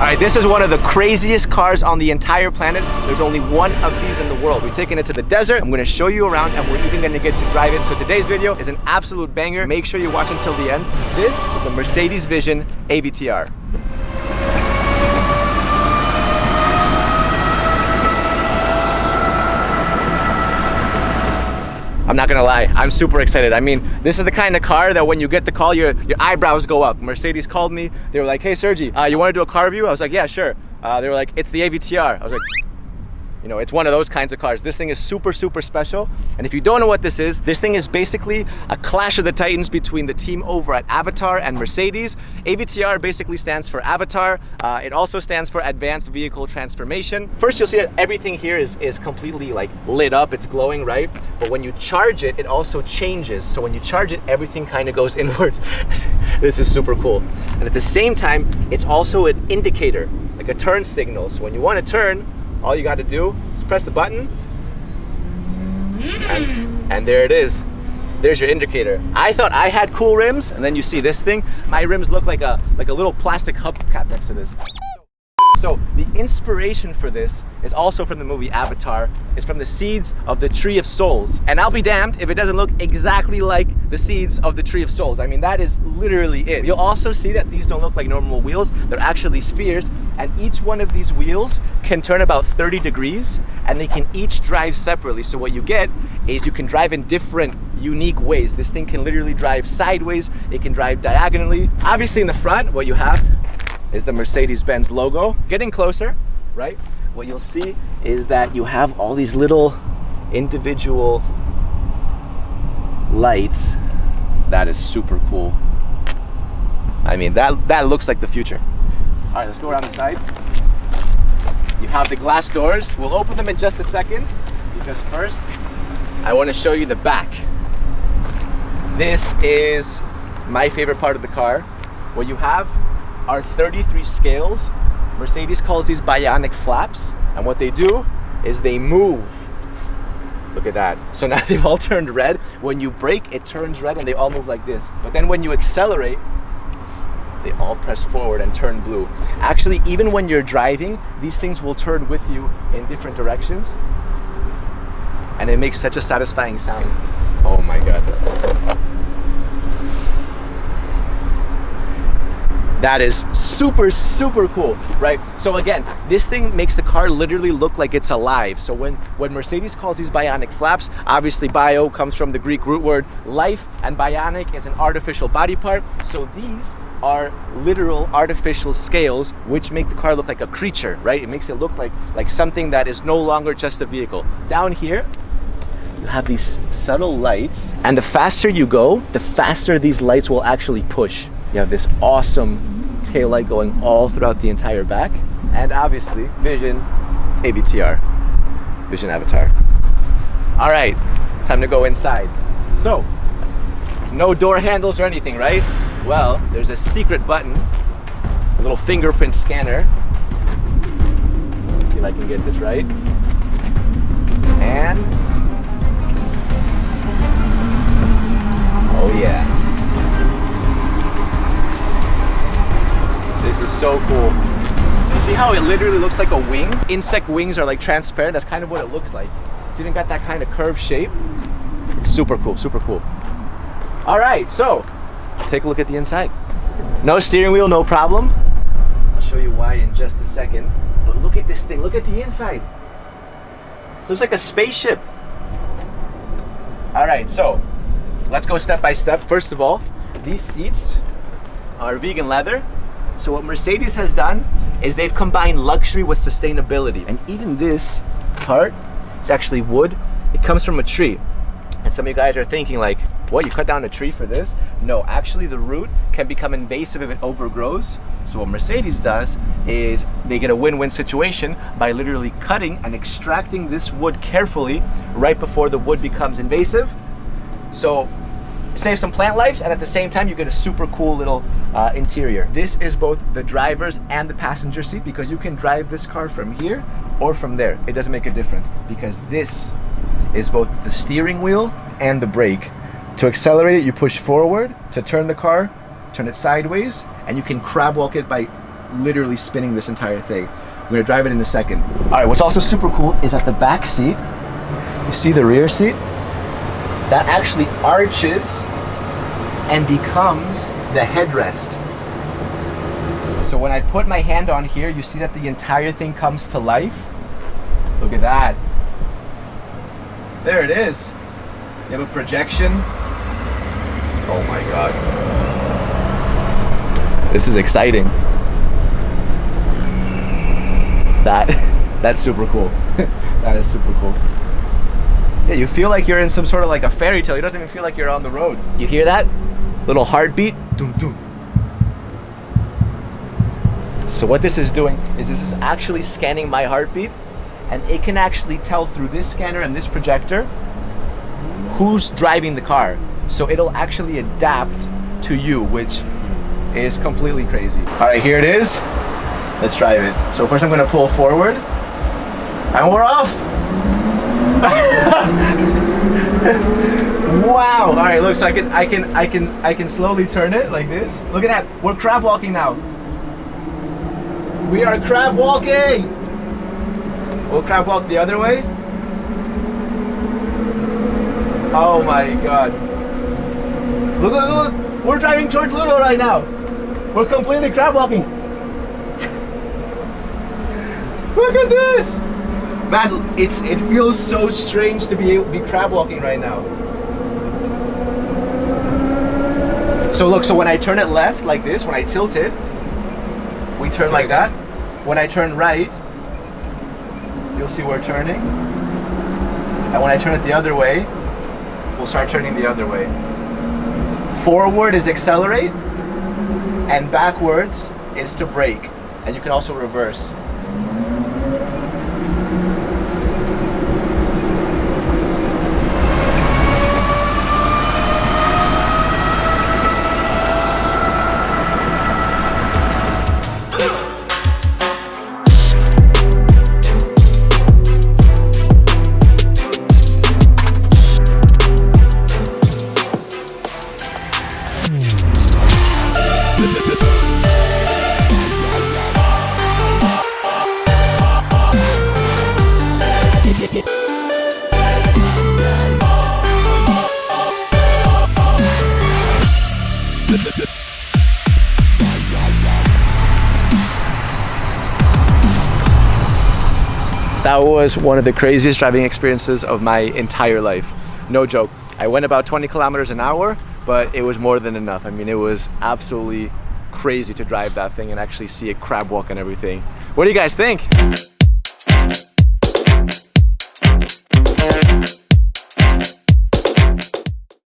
All right, this is one of the craziest cars on the entire planet. There's only one of these in the world. We're taking it to the desert. I'm gonna show you around and we're even gonna get to drive it. So today's video is an absolute banger. Make sure you watch until the end. This is the Mercedes Vision AVTR. I'm not gonna lie, I'm super excited. I mean, this is the kind of car that when you get the call, your eyebrows go up. Mercedes called me. They were like, hey Sergi, you wanna do a car review? I was like, yeah, sure. They were like, it's the AVTR. I was like, you know, it's one of those kinds of cars. This thing is super, super special. And if you don't know what this thing is basically a clash of the titans between the team over at Avatar and Mercedes. AVTR basically stands for Avatar. It also stands for Advanced Vehicle Transformation. First, you'll see that everything here is completely like lit up, it's glowing, right? But when you charge it, it also changes. So when you charge it, everything kind of goes inwards. This is super cool. And at the same time, it's also an indicator, like a turn signal. So when you want to turn, all you got to do is press the button and there it is. There's your indicator. I thought I had cool rims, and then you see this thing. My rims look like a little plastic hubcap next to this. So the inspiration for this is also from the movie Avatar. It's from the seeds of the Tree of Souls. And I'll be damned if it doesn't look exactly like the seeds of the Tree of Souls. I mean, that is literally it. You'll also see that these don't look like normal wheels. They're actually spheres. And each one of these wheels can turn about 30 degrees and they can each drive separately. So what you get is you can drive in different unique ways. This thing can literally drive sideways. It can drive diagonally. Obviously in the front, what you have is the Mercedes-Benz logo. Getting closer, right? What you'll see is that you have all these little individual lights. That is super cool. I mean, that looks like the future. All right, let's go around the side. You have the glass doors. We'll open them in just a second because first, I want to show you the back. This is my favorite part of the car. What you have are 33 scales. Mercedes calls these bionic flaps, and what they do is they move. Look at that. So now they've all turned red. When you brake, it turns red and they all move like this. But then when you accelerate, they all press forward and turn blue. Actually, even when you're driving, these things will turn with you in different directions. And it makes such a satisfying sound. Oh my God. That is super, super cool, right? So again, this thing makes the car literally look like it's alive. So when Mercedes calls these bionic flaps, obviously bio comes from the Greek root word life, and bionic is an artificial body part. So these are literal artificial scales which make the car look like a creature, right? It makes it look like something that is no longer just a vehicle. Down here, you have these subtle lights, and the faster you go, the faster these lights will actually push. You have this awesome taillight going all throughout the entire back. And obviously, Vision AVTR, Vision Avatar. All right, time to go inside. So, no door handles or anything, right? Well, there's a secret button, a little fingerprint scanner. Let's see if I can get this right. And, oh yeah. This is so cool. You see how it literally looks like a wing? Insect wings are like transparent. That's kind of what it looks like. It's even got that kind of curved shape. It's super cool, super cool. All right, so take a look at the inside. No steering wheel, no problem. I'll show you why in just a second. But look at this thing, look at the inside. This looks like a spaceship. All right, so let's go step by step. First of all, these seats are vegan leather. So what Mercedes has done is they've combined luxury with sustainability. And even this part, it's actually wood. It comes from a tree. And some of you guys are thinking like, what, you cut down a tree for this? No, actually the root can become invasive if it overgrows. So what Mercedes does is they get a win-win situation by literally cutting and extracting this wood carefully right before the wood becomes invasive. So save some plant lives, and at the same time you get a super cool little interior. This is both the driver's and the passenger seat because you can drive this car from here or from there. It doesn't make a difference because this is both the steering wheel and the brake. To accelerate it, you push forward. To turn the car, turn it sideways, and you can crab walk it by literally spinning this entire thing. I'm gonna drive it in a second. All right, what's also super cool is at the back seat, you see the rear seat? That actually arches and becomes the headrest. So when I put my hand on here, you see that the entire thing comes to life. Look at that. There it is. You have a projection. Oh my God. This is exciting. That's super cool. That is super cool. Yeah, you feel like you're in some sort of like a fairy tale. It doesn't even feel like you're on the road. You hear that? Little heartbeat. Doom, doom. So what this is doing is this is actually scanning my heartbeat, and it can actually tell through this scanner and this projector who's driving the car. So it'll actually adapt to you, which is completely crazy. All right, here it is. Let's drive it. So first I'm gonna pull forward, and we're off. Wow. All right, look, so I can slowly turn it like this. Look at that. We're crab walking now. We are crab walking. We'll crab walk the other way. Oh my God. Look, look, look. We're driving towards Ludo right now. We're completely crab walking. Look at this. Man, it feels so strange to be crab walking right now. So look, so when I turn it left like this, when I tilt it, we turn like that. When I turn right, you'll see we're turning. And when I turn it the other way, we'll start turning the other way. Forward is accelerate, and backwards is to brake. And you can also reverse. That was one of the craziest driving experiences of my entire life. No joke. I went about 20 kilometers an hour, but it was more than enough. I mean, it was absolutely crazy to drive that thing and actually see it crab walk and everything. What do you guys think?